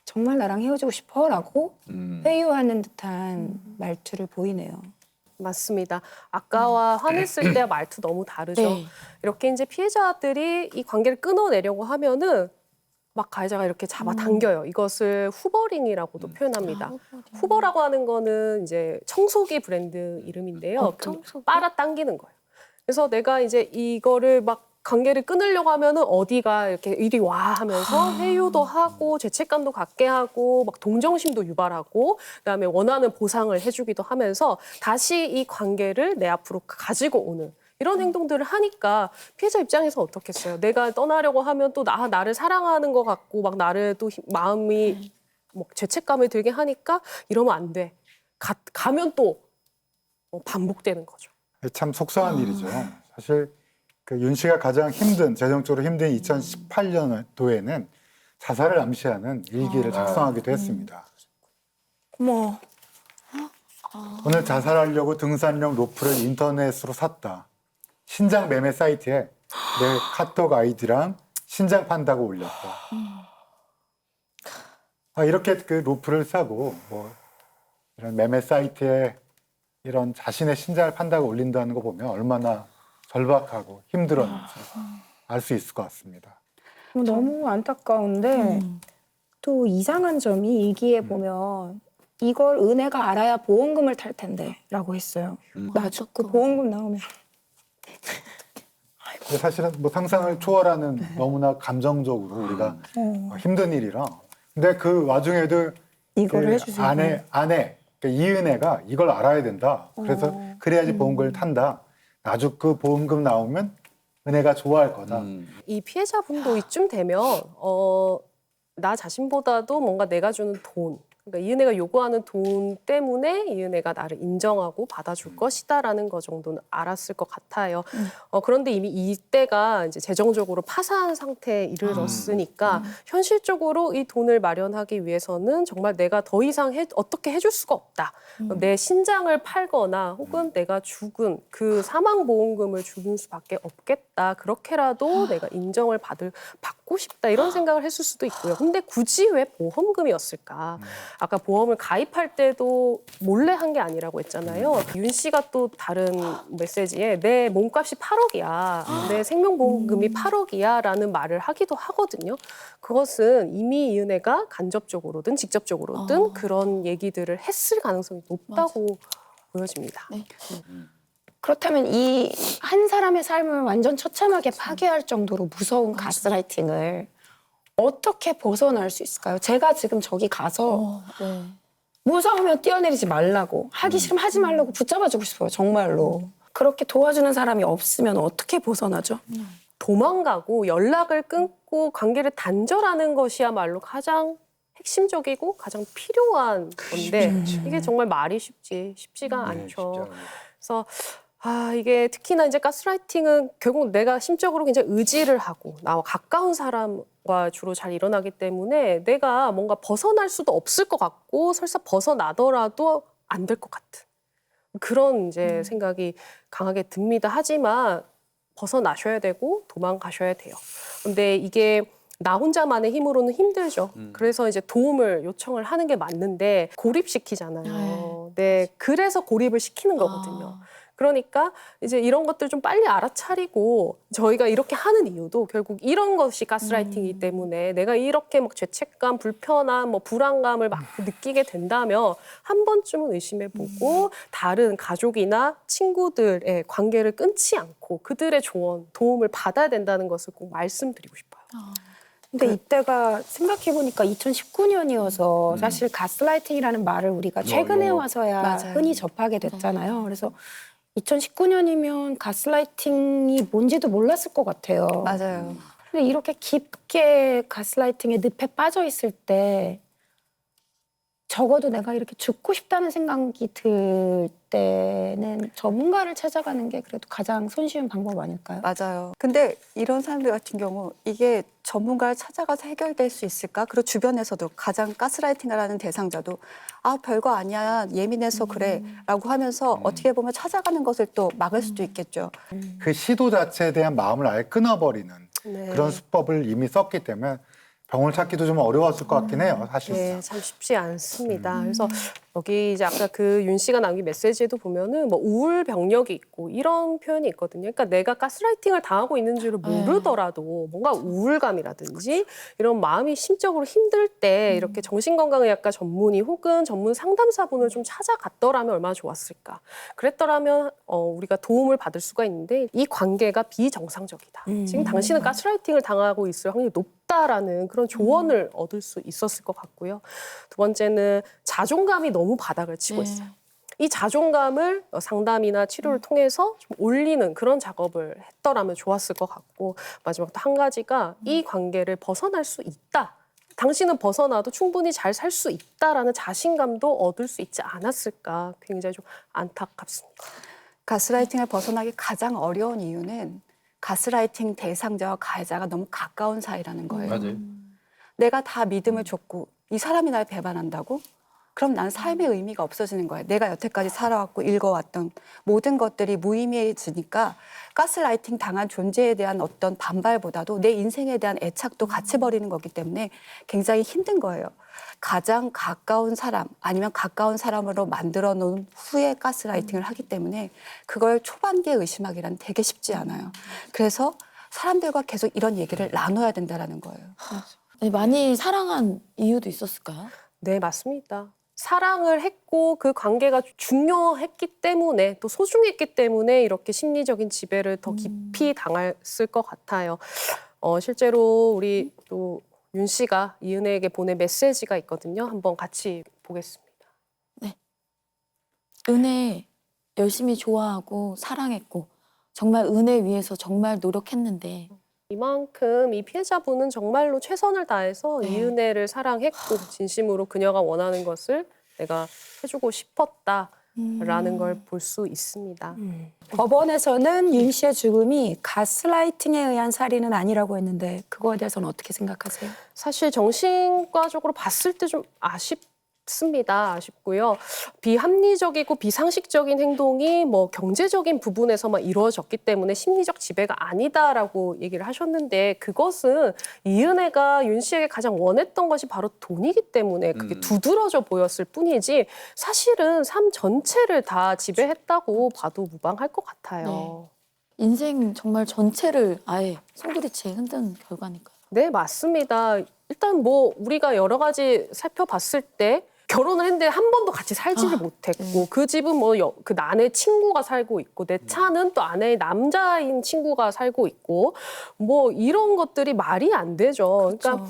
정말 나랑 헤어지고 싶어? 라고 회유하는 듯한 말투를 보이네요. 맞습니다. 아까와 화냈을 때 말투 너무 다르죠. 네. 이렇게 이제 피해자들이 이 관계를 끊어내려고 하면은 막 가해자가 이렇게 잡아당겨요. 이것을 후버링이라고도 표현합니다. 후버라고 하는 거는 이제 청소기 브랜드 이름인데요. 청소기? 빨아당기는 거예요. 그래서 내가 이제 이거를 막 관계를 끊으려고 하면은 어디가 이렇게 이리 와 하면서 회유도 하고 죄책감도 갖게 하고 막 동정심도 유발하고 그다음에 원하는 보상을 해주기도 하면서 다시 이 관계를 내 앞으로 가지고 오는 이런 행동들을 하니까 피해자 입장에서 어떻겠어요? 내가 떠나려고 하면 또 나를 사랑하는 것 같고 막 나를 또 마음이 뭐 죄책감을 들게 하니까 이러면 안 돼. 가면 또 반복되는 거죠. 참 속상한 일이죠. 사실 그 윤 씨가 가장 힘든 재정적으로 힘든 2018년도에는 자살을 암시하는 일기를 작성하기도 했습니다. 어머, 오늘 자살하려고 등산용 로프를 인터넷으로 샀다. 신장 매매 사이트에 내 카톡 아이디랑 신장 판다고 올렸다. 이렇게 그 로프를 사고 뭐 이런 매매 사이트에 이런 자신의 신장을 판다고 올린다는 거 보면 얼마나 절박하고 힘들었는지 알 수 있을 것 같습니다. 너무 안타까운데 또 이상한 점이 일기에 보면 이걸 은혜가 알아야 보험금을 탈 텐데 라고 했어요. 나 죽고 보험금 나오면 근데 사실은 뭐 상상을 초월하는 너무나 감정적으로 우리가 힘든 일이라. 근데 그 와중에도 이거를 그 해주세요. 아내 그 이은혜가 이걸 알아야 된다. 그래서 그래야지 보험금을 탄다. 아주 그 보험금 나오면 은혜가 좋아할 거다. 이 피해자분도 이쯤 되면 나 자신보다도 뭔가 내가 주는 돈, 그러니까 이은혜가 요구하는 돈 때문에 이은혜가 나를 인정하고 받아줄 것이다라는 거 정도는 알았을 것 같아요. 그런데 이미 이때가 이제 재정적으로 파산 상태에 이르렀으니까 현실적으로 이 돈을 마련하기 위해서는 정말 내가 더 이상 어떻게 해줄 수가 없다. 내 신장을 팔거나 혹은 내가 죽은 그 사망보험금을 주는 수밖에 없겠다. 그렇게라도 내가 인정을 받고 싶다. 이런 생각을 했을 수도 있고요. 근데 굳이 왜 보험금이었을까? 아까 보험을 가입할 때도 몰래 한 게 아니라고 했잖아요. 윤 씨가 또 다른 메시지에 내 몸값이 8억이야. 내 생명보험금이 8억이야 라는 말을 하기도 하거든요. 그것은 이미 이은혜가 간접적으로든 직접적으로든 그런 얘기들을 했을 가능성이 높다고 보여집니다. 네. 그렇다면 이 한 사람의 삶을 완전 처참하게 파괴할 정도로 무서운 가스라이팅을 어떻게 벗어날 수 있을까요? 제가 지금 저기 가서 네. 무서우면 뛰어내리지 말라고, 하기 싫으면 하지 말라고 붙잡아주고 싶어요, 정말로. 그렇게 도와주는 사람이 없으면 어떻게 벗어나죠? 도망가고 연락을 끊고 관계를 단절하는 것이야말로 가장 핵심적이고 가장 필요한 건데 이게 정말 말이 쉽지가 않죠. 그래서 이게 특히나 이제 가스라이팅은 결국 내가 심적으로 굉장히 의지를 하고 나와 가까운 사람과 주로 잘 일어나기 때문에 내가 뭔가 벗어날 수도 없을 것 같고 설사 벗어나더라도 안 될 것 같은 그런 이제 생각이 강하게 듭니다. 하지만 벗어나셔야 되고 도망가셔야 돼요. 근데 이게 나 혼자만의 힘으로는 힘들죠. 그래서 이제 도움을 요청을 하는 게 맞는데 고립시키잖아요. 네, 그래서 고립을 시키는 거거든요. 그러니까 이제 이런 것들 좀 빨리 알아차리고 저희가 이렇게 하는 이유도 결국 이런 것이 가스라이팅이기 때문에 내가 이렇게 막 죄책감, 불편함, 뭐 불안감을 막 느끼게 된다면 한 번쯤은 의심해보고 다른 가족이나 친구들의 관계를 끊지 않고 그들의 조언, 도움을 받아야 된다는 것을 꼭 말씀드리고 싶어요. 근데 이때가 생각해보니까 2019년이어서 사실 가스라이팅이라는 말을 우리가 최근에 와서야 맞아요. 흔히 접하게 됐잖아요. 그래서 2019년이면 가스라이팅이 뭔지도 몰랐을 것 같아요. 맞아요. 근데 이렇게 깊게 가스라이팅의 늪에 빠져 있을 때 적어도 내가 이렇게 죽고 싶다는 생각이 들 때는 전문가를 찾아가는 게 그래도 가장 손쉬운 방법 아닐까요? 맞아요. 근데 이런 사람들 같은 경우 이게 전문가를 찾아가서 해결될 수 있을까? 그리고 주변에서도 가장 가스라이팅을 하는 대상자도 아 별거 아니야 예민해서 그래라고 하면서 어떻게 보면 찾아가는 것을 또 막을 수도 있겠죠. 그 시도 자체에 대한 마음을 아예 끊어버리는 네. 그런 수법을 이미 썼기 때문에 병원을 찾기도 좀 어려웠을 것 같긴 해요, 사실상. 네, 참 쉽지 않습니다. 그래서 여기 이제 아까 그 윤 씨가 남긴 메시지에도 보면은 뭐 우울 병력이 있고 이런 표현이 있거든요. 그러니까 내가 가스라이팅을 당하고 있는 줄을 모르더라도 뭔가 우울감이라든지 이런 마음이 심적으로 힘들 때 이렇게 정신건강의학과 전문의 혹은 전문 상담사분을 좀 찾아갔더라면 얼마나 좋았을까. 그랬더라면 우리가 도움을 받을 수가 있는데 이 관계가 비정상적이다. 지금 당신은 가스라이팅을 당하고 있을 확률이 높다라는 그런 조언을 얻을 수 있었을 것 같고요. 두 번째는 자존감이 너무 바닥을 치고 있어요. 이 자존감을 상담이나 치료를 통해서 좀 올리는 그런 작업을 했더라면 좋았을 것 같고 마지막 또 한 가지가 이 관계를 벗어날 수 있다. 당신은 벗어나도 충분히 잘 살 수 있다라는 자신감도 얻을 수 있지 않았을까 굉장히 좀 안타깝습니다. 가스라이팅을 벗어나기 가장 어려운 이유는 가스라이팅 대상자와 가해자가 너무 가까운 사이라는 거예요. 맞아요. 내가 다 믿음을 줬고 이 사람이 날 배반한다고? 그럼 난 삶의 의미가 없어지는 거예요. 내가 여태까지 살아왔고 읽어왔던 모든 것들이 무의미해지니까 가스라이팅 당한 존재에 대한 어떤 반발보다도 내 인생에 대한 애착도 같이 버리는 거기 때문에 굉장히 힘든 거예요. 가장 가까운 사람 아니면 가까운 사람으로 만들어 놓은 후에 가스라이팅을 하기 때문에 그걸 초반기에 의심하기란 되게 쉽지 않아요. 그래서 사람들과 계속 이런 얘기를 나눠야 된다는 거예요. 네, 많이 사랑한 이유도 있었을까요? 네, 맞습니다. 사랑을 했고 그 관계가 중요했기 때문에 또 소중했기 때문에 이렇게 심리적인 지배를 더 깊이 당했을 것 같아요. 실제로 우리 또 윤 씨가 이은혜에게 보낸 메시지가 있거든요. 한번 같이 보겠습니다. 은혜 열심히 좋아하고 사랑했고 정말 은혜 위해서 정말 노력했는데 이만큼 이 피해자분은 정말로 최선을 다해서 네. 이은혜를 사랑했고 진심으로 그녀가 원하는 것을 내가 해주고 싶었다라는 걸 볼 수 있습니다. 법원에서는 윤 씨의 죽음이 가스라이팅에 의한 살인은 아니라고 했는데 그거에 대해서는 어떻게 생각하세요? 사실 정신과적으로 봤을 때 좀 아쉽고요. 비합리적이고 비상식적인 행동이 뭐 경제적인 부분에서만 이루어졌기 때문에 심리적 지배가 아니다라고 얘기를 하셨는데 그것은 이은혜가 윤 씨에게 가장 원했던 것이 바로 돈이기 때문에 그게 두드러져 보였을 뿐이지 사실은 삶 전체를 다 지배했다고 봐도 무방할 것 같아요. 인생 정말 전체를 아예 송두리째 흔든 결과니까요. 네, 맞습니다. 일단 뭐 우리가 여러 가지 살펴봤을 때 결혼을 했는데 한 번도 같이 살지를 못했고 그 집은 뭐 그 아내 친구가 살고 있고 내 차는 또 아내의 남자인 친구가 살고 있고 뭐 이런 것들이 말이 안 되죠. 그러니까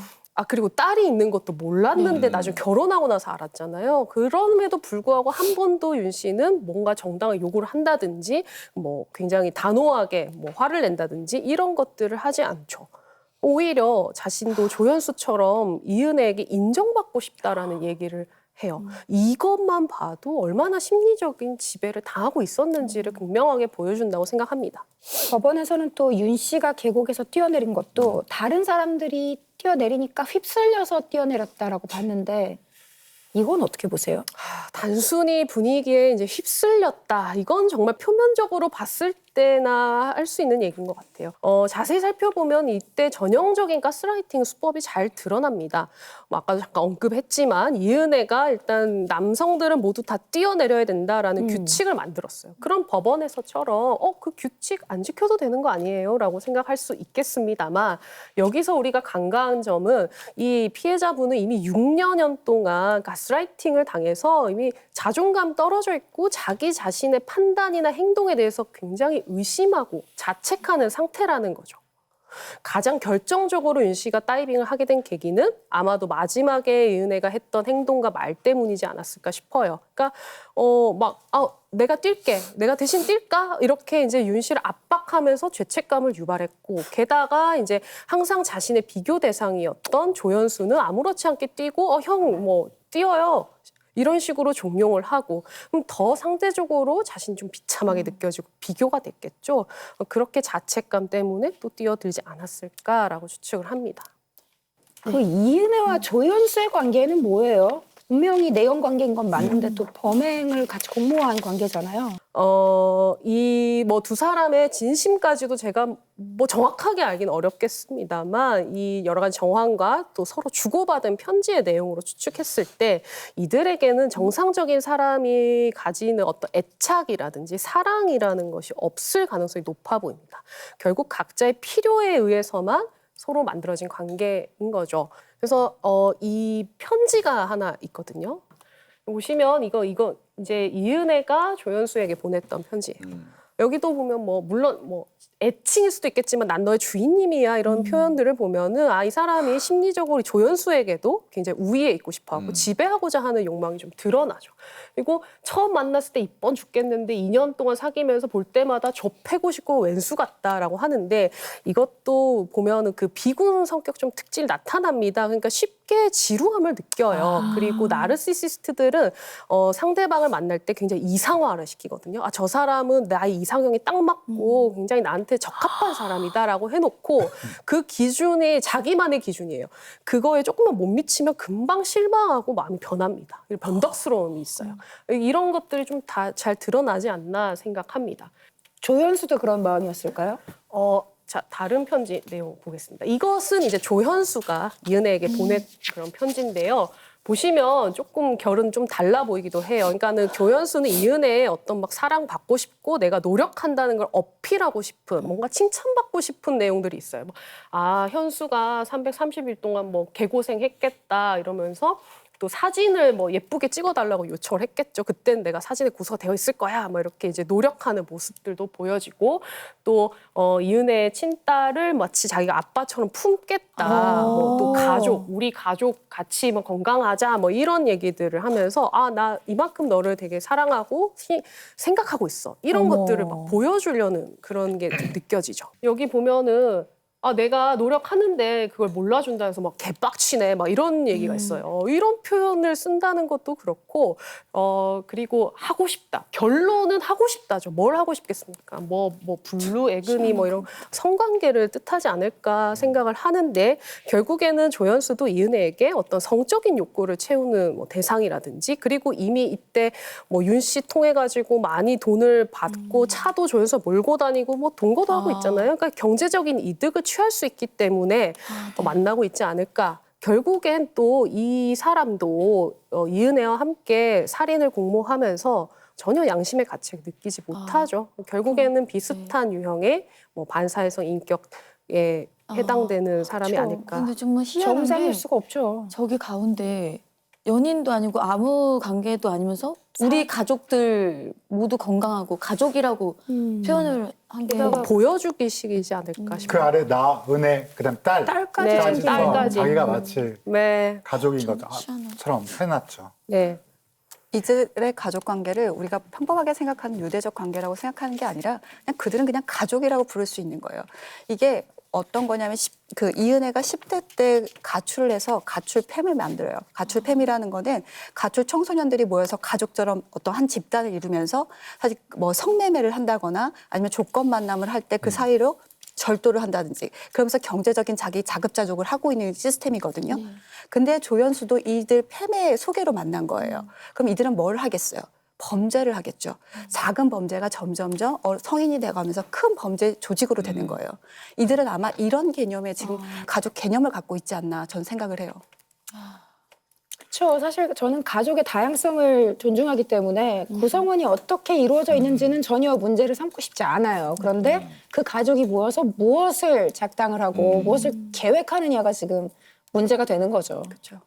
그리고 딸이 있는 것도 몰랐는데 나중에 결혼하고 나서 알았잖아요. 그럼에도 불구하고 한 번도 윤 씨는 뭔가 정당한 요구를 한다든지 뭐 굉장히 단호하게 뭐 화를 낸다든지 이런 것들을 하지 않죠. 오히려 자신도 조연수처럼 이은혜에게 인정받고 싶다라는 얘기를 해요. 이것만 봐도 얼마나 심리적인 지배를 당하고 있었는지를 극명하게 보여준다고 생각합니다. 법원에서는 또 윤 씨가 계곡에서 뛰어내린 것도 다른 사람들이 뛰어내리니까 휩쓸려서 뛰어내렸다라고 봤는데 이건 어떻게 보세요? 단순히 분위기에 이제 휩쓸렸다. 이건 정말 표면적으로 봤을 때나 할 수 있는 얘기인 것 같아요. 자세히 살펴보면 이때 전형적인 가스라이팅 수법이 잘 드러납니다. 뭐 아까도 잠깐 언급했지만 이은혜가 일단 남성들은 모두 다 뛰어내려야 된다라는 규칙을 만들었어요. 그럼 법원에서처럼 그 규칙 안 지켜도 되는 거 아니에요? 라고 생각할 수 있겠습니다만 여기서 우리가 간과한 점은 이 피해자분은 이미 6년 동안 가스라이팅을 당해서 이미 자존감 떨어져 있고 자기 자신의 판단이나 행동에 대해서 굉장히 의심하고 자책하는 상태라는 거죠. 가장 결정적으로 윤 씨가 다이빙을 하게 된 계기는 아마도 마지막에 이은혜가 했던 행동과 말 때문이지 않았을까 싶어요. 그러니까 내가 뛸게, 내가 대신 뛸까 이렇게 이제 윤 씨를 압박하면서 죄책감을 유발했고 게다가 이제 항상 자신의 비교 대상이었던 조연수는 아무렇지 않게 뛰고 형 뭐 뛰어요. 이런 식으로 종용을 하고 그럼 더 상대적으로 자신이 좀 비참하게 느껴지고 비교가 됐겠죠. 그렇게 자책감 때문에 또 뛰어들지 않았을까라고 추측을 합니다. 그 이은혜와 조연수의 관계는 뭐예요? 분명히 내연 관계인 건 맞는데 또 범행을 같이 공모한 관계잖아요. 이 뭐 두 사람의 진심까지도 제가 뭐 정확하게 알기는 어렵겠습니다만 이 여러 가지 정황과 또 서로 주고받은 편지의 내용으로 추측했을 때 이들에게는 정상적인 사람이 가지는 어떤 애착이라든지 사랑이라는 것이 없을 가능성이 높아 보입니다. 결국 각자의 필요에 의해서만 서로 만들어진 관계인 거죠. 그래서 이 편지가 하나 있거든요. 보시면 이거 이제 이은혜가 조연수에게 보냈던 편지예요. 여기도 보면 뭐 물론 뭐 애칭일 수도 있겠지만 난 너의 주인님이야 이런 표현들을 보면은 이 사람이 심리적으로 조연수에게도 굉장히 우위에 있고 싶어하고 지배하고자 하는 욕망이 좀 드러나죠. 그리고 처음 만났을 때 이뻐 죽겠는데 2년 동안 사귀면서 볼 때마다 저 패고 싶고 왼수 같다라고 하는데 이것도 보면은 그 비군 성격 좀 특질 나타납니다. 그러니까 쉽게 지루함을 느껴요. 그리고 나르시시스트들은 상대방을 만날 때 굉장히 이상화를 시키거든요. 저 사람은 나의 이상형이 딱 맞고 굉장히 나한테 적합한 사람이다라고 해놓고 그 기준이 자기만의 기준이에요. 그거에 조금만 못 미치면 금방 실망하고 마음이 변합니다. 변덕스러움이 있어요. 이런 것들이 좀 다 잘 드러나지 않나 생각합니다. 조연수도 그런 마음이었을까요? 자, 다른 편지 내용 보겠습니다. 이것은 이제 조현수가 이은혜에게 보낸 그런 편지인데요. 보시면 조금 결은 좀 달라 보이기도 해요. 그러니까는 조현수는 이은혜의 어떤 막 사랑받고 싶고 내가 노력한다는 걸 어필하고 싶은 뭔가 칭찬받고 싶은 내용들이 있어요. 현수가 330일 동안 뭐 개고생했겠다 이러면서 또 사진을 뭐 예쁘게 찍어달라고 요청을 했겠죠. 그땐 내가 사진에 고소가 되어 있을 거야. 뭐 이렇게 이제 노력하는 모습들도 보여지고 또 이은혜의 친딸을 마치 자기가 아빠처럼 품겠다. 뭐 또 우리 가족 같이 뭐 건강하자. 뭐 이런 얘기들을 하면서 나 이만큼 너를 되게 사랑하고 생각하고 있어. 이런 것들을 막 보여주려는 그런 게 느껴지죠. 여기 보면은 내가 노력하는데 그걸 몰라준다 해서 막 개빡치네 막 이런 얘기가 있어요. 이런 표현을 쓴다는 것도 그렇고 그리고 하고 싶다. 결론은 하고 싶다죠. 뭘 하고 싶겠습니까? 뭐 블루 에그니 뭐 이런 성관계를 뜻하지 않을까 생각을 하는데 결국에는 조연수도 이은혜에게 어떤 성적인 욕구를 채우는 뭐 대상이라든지 그리고 이미 이때 뭐 윤 씨 통해 가지고 많이 돈을 받고 차도 조연수가 몰고 다니고 뭐 동거도 하고 있잖아요. 그러니까 경제적인 이득을 취할 수 있기 때문에 만나고 있지 않을까. 결국엔 또 이 사람도 이은혜와 함께 살인을 공모하면서 전혀 양심의 가책을 느끼지 못하죠. 결국에는 비슷한 유형의 뭐 반사회성 인격에 해당되는 사람이 아닐까. 근데 정말 희한한 정상일 게 수가 없죠. 저기 가운데 연인도 아니고 아무 관계도 아니면서 우리 가족들 모두 건강하고 가족이라고 표현을 한 게 보여주기식이지 않을까 싶어요. 그 아래 나, 은혜, 그다음 딸. 딸까지 네, 챙기고. 딸까지. 자기가 마치 네. 가족인 희한하다. 것처럼 해놨죠. 네. 이들의 가족 관계를 우리가 평범하게 생각하는 유대적 관계라고 생각하는 게 아니라 그냥 그들은 그냥 가족이라고 부를 수 있는 거예요. 이게 어떤 거냐면 이은혜가 10대 때 가출을 해서 가출팸을 만들어요. 가출팸이라는 거는 가출 청소년들이 모여서 가족처럼 어떤 한 집단을 이루면서 사실 뭐 성매매를 한다거나 아니면 조건 만남을 할 때 그 사이로 절도를 한다든지 그러면서 경제적인 자기 자급자족을 하고 있는 시스템이거든요. 근데 조연수도 이들 팸의 소개로 만난 거예요. 그럼 이들은 뭘 하겠어요? 범죄를 하겠죠. 작은 범죄가 점점점 성인이 돼가면서 큰 범죄 조직으로 되는 거예요. 이들은 아마 이런 개념의 지금 가족 개념을 갖고 있지 않나 저는 생각을 해요. 그렇죠. 사실 저는 가족의 다양성을 존중하기 때문에 구성원이 어떻게 이루어져 있는지는 전혀 문제를 삼고 싶지 않아요. 그런데 그 가족이 모여서 무엇을 작당을 하고 무엇을 계획하느냐가 지금 문제가 되는 거죠. 그렇죠.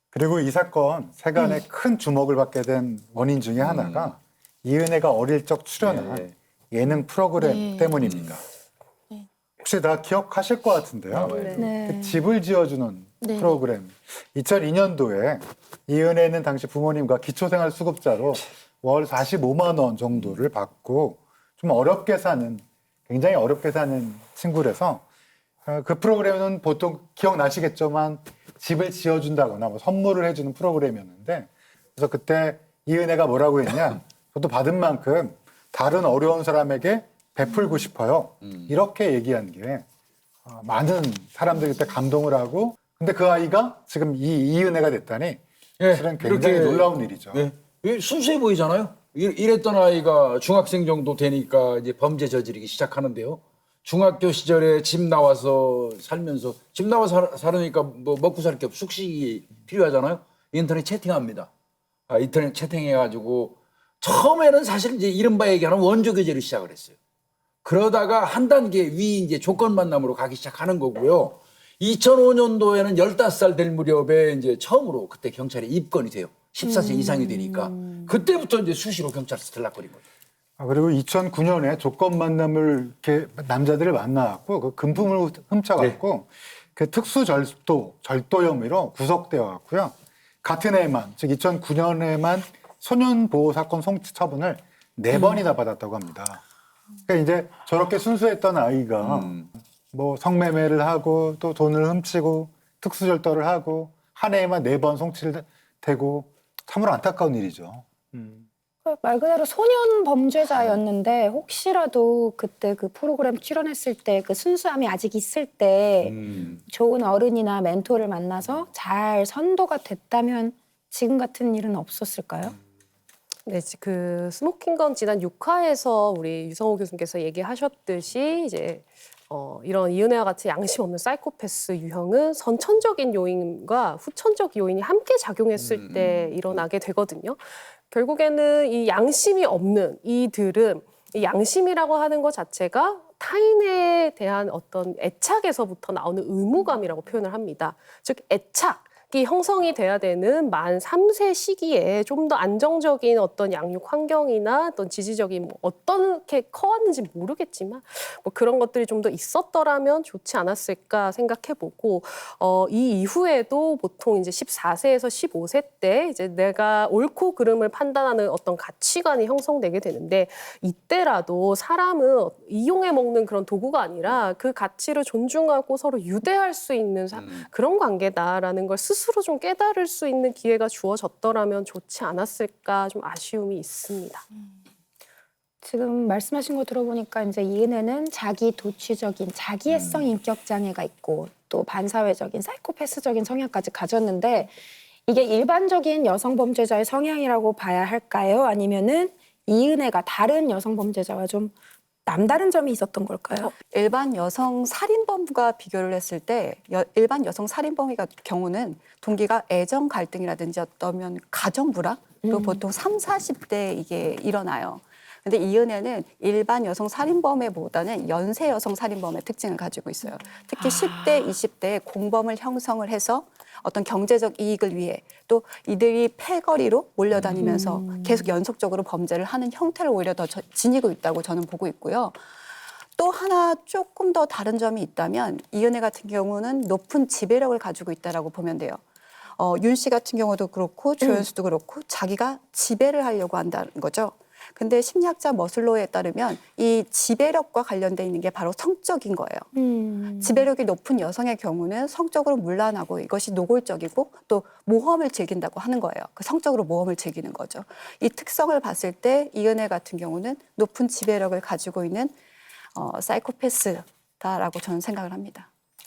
그리고 이 사건 세간에 큰 주목을 받게 된 원인 중에 하나가 이은혜가 어릴 적 출연한 예능 프로그램 때문입니다. 혹시 다 기억하실 것 같은데요. 네. 집을 지어주는 프로그램. 2002년도에 이은혜는 당시 부모님과 기초생활수급자로 월 45만 원 정도를 받고 좀 굉장히 어렵게 사는 친구라서 그 프로그램은 보통 기억나시겠지만 집을 지어준다거나 뭐 선물을 해주는 프로그램이었는데 그래서 그때 이은혜가 뭐라고 했냐? 저도 받은 만큼 다른 어려운 사람에게 베풀고 싶어요. 이렇게 얘기한 게 많은 사람들이 그때 감동을 하고, 근데 그 아이가 지금 이은혜가 됐다니 사실은 굉장히 이렇게, 놀라운 일이죠. 순수해 보이잖아요. 이랬던 아이가 중학생 정도 되니까 이제 범죄 저지르기 시작하는데요. 중학교 시절에 집 나와서 살면서 집 나와서 살으니까 뭐 먹고 살 게 없고 숙식이 필요하잖아요. 인터넷 채팅합니다. 인터넷 채팅해가지고 처음에는 사실 이제 이른바 얘기하는 원조 교제를 시작을 했어요. 그러다가 한 단계 위 이제 조건 만남으로 가기 시작하는 거고요. 2005년도에는 15살 될 무렵에 이제 처음으로 그때 경찰에 입건이 돼요. 14세 이상이 되니까. 그때부터 이제 수시로 경찰서 들락거린 거죠. 그리고 2009년에 조건 만남을 이렇게 남자들을 만나갖고 그 금품을 훔쳐갖고 그 특수 절도 혐의로 구속되어 왔고요. 같은 해만, 즉 2009년에만 소년보호 사건 송치 처분을 4번이나 받았다고 합니다. 그러니까 이제 저렇게 순수했던 아이가 뭐 성매매를 하고 또 돈을 훔치고 특수절도를 하고 한 해에만 4번 송치를 되고 참으로 안타까운 일이죠. 말 그대로 소년 범죄자였는데 혹시라도 그때 그 프로그램 출연했을 때 그 순수함이 아직 있을 때 좋은 어른이나 멘토를 만나서 잘 선도가 됐다면 지금 같은 일은 없었을까요? 네, 그 스모킹건 지난 6화에서 우리 유성호 교수님께서 얘기하셨듯이 이제 이런 이은혜와 같이 양심 없는 사이코패스 유형은 선천적인 요인과 후천적 요인이 함께 작용했을 때 일어나게 되거든요. 결국에는 이 양심이 없는 이들은 이 양심이라고 하는 것 자체가 타인에 대한 어떤 애착에서부터 나오는 의무감이라고 표현을 합니다. 즉 애착이 형성이 돼야 되는 만 3세 시기에 좀 더 안정적인 어떤 양육 환경이나 어떤 지지적인 뭐 어떻게 커왔는지 모르겠지만 뭐 그런 것들이 좀 더 있었더라면 좋지 않았을까 생각해보고 이 이후에도 보통 이제 14세에서 15세 때 이제 내가 옳고 그름을 판단하는 어떤 가치관이 형성되게 되는데 이때라도 사람은 이용해 먹는 그런 도구가 아니라 그 가치를 존중하고 서로 유대할 수 있는 그런 관계다라는 걸 스스로 좀 깨달을 수 있는 기회가 주어졌더라면 좋지 않았을까 좀 아쉬움이 있습니다. 지금 말씀하신 거 들어보니까 이제 이은혜는 자기 도취적인 자기애성 인격 장애가 있고 또 반사회적인 사이코패스적인 성향까지 가졌는데 이게 일반적인 여성 범죄자의 성향이라고 봐야 할까요? 아니면은 이은혜가 다른 여성 범죄자와 좀 남다른 점이 있었던 걸까요? 일반 여성 살인범과 비교를 했을 때 일반 여성 살인범의 경우는 동기가 애정 갈등이라든지 어떠면 가정 불화로 보통 3, 40대 이게 일어나요. 근데 이은혜는 일반 여성 살인범보다는 연쇄 여성 살인범의 특징을 가지고 있어요. 특히 10대, 20대에 공범을 형성을 해서 어떤 경제적 이익을 위해 또 이들이 패거리로 몰려다니면서 계속 연속적으로 범죄를 하는 형태를 오히려 더 지니고 있다고 저는 보고 있고요. 또 하나 조금 더 다른 점이 있다면 이은혜 같은 경우는 높은 지배력을 가지고 있다라고 보면 돼요. 윤 씨 같은 경우도 그렇고 조연수도 그렇고 자기가 지배를 하려고 한다는 거죠. 근데 심리학자 머슬로에 따르면 이 지배력과 관련돼 있는 게 바로 성적인 거예요. 지배력이 높은 여성의 경우는 성적으로 문란하고 이것이 노골적이고 또 모험을 즐긴다고 하는 거예요. 그 성적으로 모험을 즐기는 거죠. 이 특성을 봤을 때 이은혜 같은 경우는 높은 지배력을 가지고 있는 사이코패스다라고 저는 생각을 합니다.